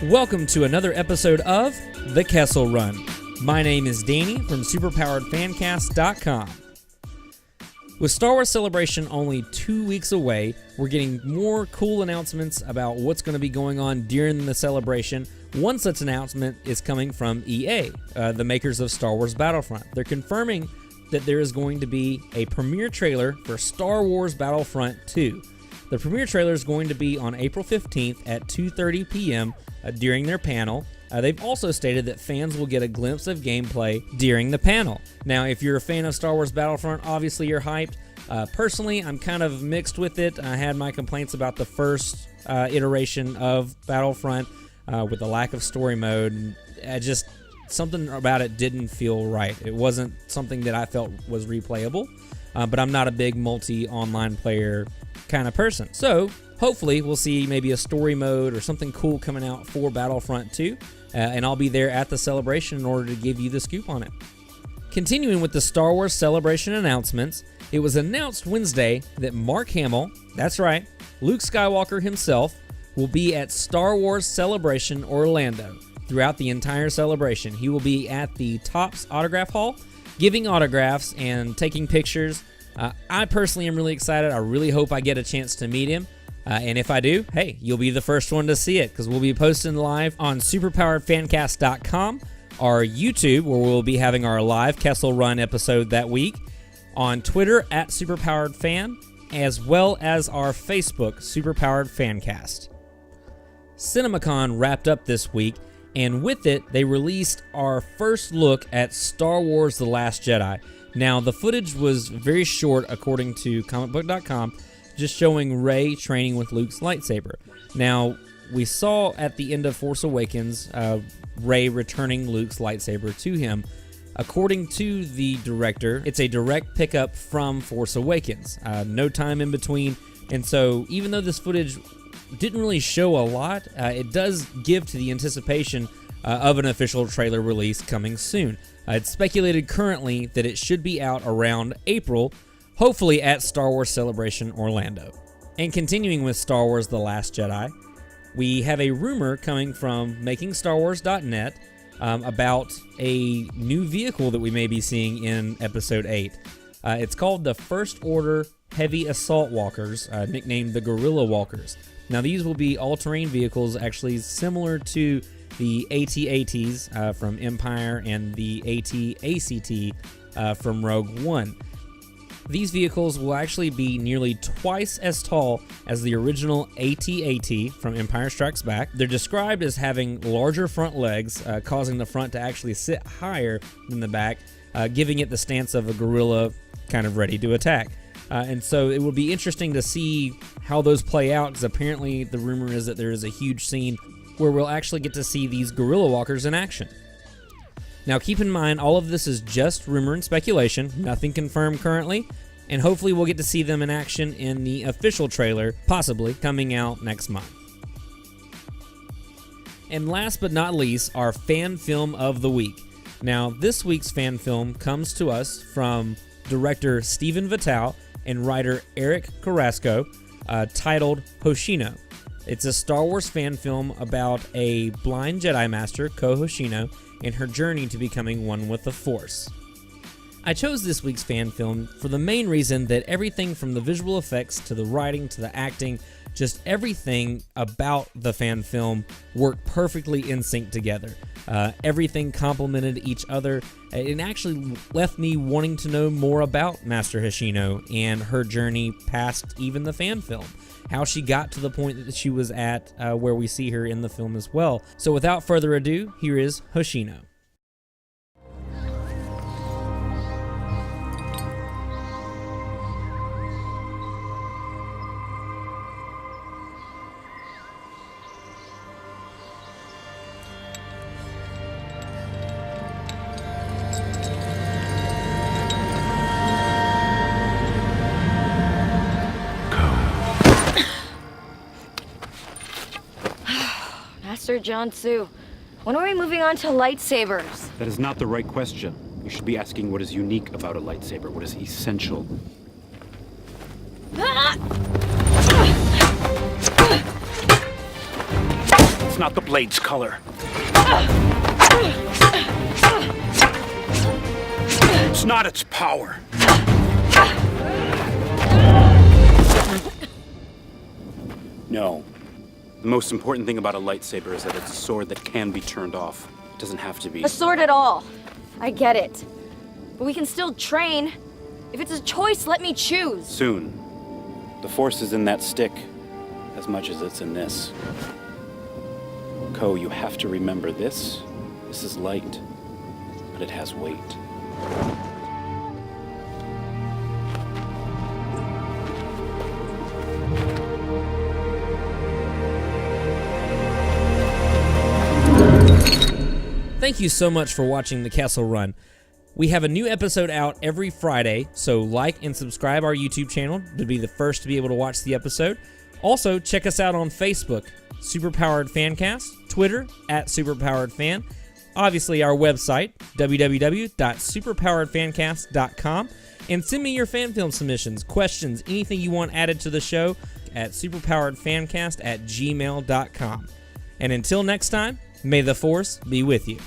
Welcome to another episode of The Kessel Run. My name is Danny from SuperPoweredFancast.com. With Star Wars Celebration only 2 weeks away, we're getting more cool announcements about what's going to be going on during the celebration. One such announcement is coming from EA, the makers of Star Wars Battlefront. They're confirming that there is going to be a premiere trailer for Star Wars Battlefront 2. The premiere trailer is going to be on April 15th at 2:30 p.m. During their panel. They've also stated that fans will get a glimpse of gameplay during the panel. Now, if you're a fan of Star Wars Battlefront, obviously you're hyped. Personally, I'm kind of mixed with it. I had my complaints about the first iteration of Battlefront with the lack of story mode. Something about it didn't feel right. It wasn't something that I felt was replayable, but I'm not a big multi-online player kind of person. So, hopefully, we'll see maybe a story mode or something cool coming out for Battlefront 2, and I'll be there at the celebration in order to give you the scoop on it. Continuing with the Star Wars Celebration announcements, it was announced Wednesday that Mark Hamill, that's right, Luke Skywalker himself, will be at Star Wars Celebration Orlando throughout the entire celebration. He will be at the Topps Autograph Hall, giving autographs and taking pictures. I personally am really excited. I really hope I get a chance to meet him. And if I do, hey, you'll be the first one to see it because we'll be posting live on SuperPoweredFancast.com, our YouTube, where we'll be having our live Kessel Run episode that week, on Twitter at SuperPoweredFan, as well as our Facebook, SuperPoweredFancast. CinemaCon wrapped up this week, and with it, they released our first look at Star Wars The Last Jedi. Now, the footage was very short, according to comicbook.com, just showing Rey training with Luke's lightsaber. Now, we saw at the end of Force Awakens, Rey returning Luke's lightsaber to him. According to the director, it's a direct pickup from Force Awakens. No time in between. And so, even though this footage didn't really show a lot, it does give to the anticipation of an official trailer release coming soon. It's speculated currently that it should be out around April, hopefully at Star Wars Celebration Orlando. And continuing with Star Wars The Last Jedi, we have a rumor coming from MakingStarWars.net about a new vehicle that we may be seeing in Episode 8. It's called the First Order Heavy Assault Walkers, nicknamed the Guerrilla Walkers. Now, these will be all-terrain vehicles actually similar to the AT-ATs from Empire and the AT-ACT from Rogue One. These vehicles will actually be nearly twice as tall as the original AT-AT from Empire Strikes Back. They're described as having larger front legs, causing the front to actually sit higher than the back, giving it the stance of a gorilla kind of ready to attack. And so it will be interesting to see how those play out, because apparently the rumor is that there is a huge scene where we'll actually get to see these guerrilla walkers in action. Now, keep in mind, all of this is just rumor and speculation, nothing confirmed currently, and hopefully we'll get to see them in action in the official trailer, possibly coming out next month. And last but not least, our fan film of the week. Now, this week's fan film comes to us from director Stephen VITALE and writer Eric CARRASCO, titled Hoshino. It's a Star Wars fan film about a blind Jedi Master, Hoshino, and her journey to becoming one with the Force. I chose this week's fan film for the main reason that everything from the visual effects to the writing to the acting, just everything about the fan film worked perfectly in sync together. Everything complemented each other. It actually left me wanting to know more about Master Hoshino and her journey past even the fan film. How she got to the point that she was at where we see her in the film as well. So without further ado, here is Hoshino. Master Jansu, when are we moving on to lightsabers? That is not the right question. You should be asking what is unique about a lightsaber, what is essential. It's not the blade's color. It's not its power. No. The most important thing about a lightsaber is that it's a sword that can be turned off. It doesn't have to be. A sword at all. I get it. But we can still train. If it's a choice, let me choose. Soon. The Force is in that stick as much as it's in this. Ko, you have to remember this. This is light, but it has weight. Thank you so much for watching the Kessel Run. We have a new episode out every Friday, so like and subscribe our YouTube channel to be the first to be able to watch the episode. Also, check us out on Facebook, Superpowered Fancast, Twitter, @SuperpoweredFan, obviously our website, www.superpoweredfancast.com, and send me your fan film submissions, questions, anything you want added to the show at superpoweredfancast@gmail.com. And until next time, may the Force be with you.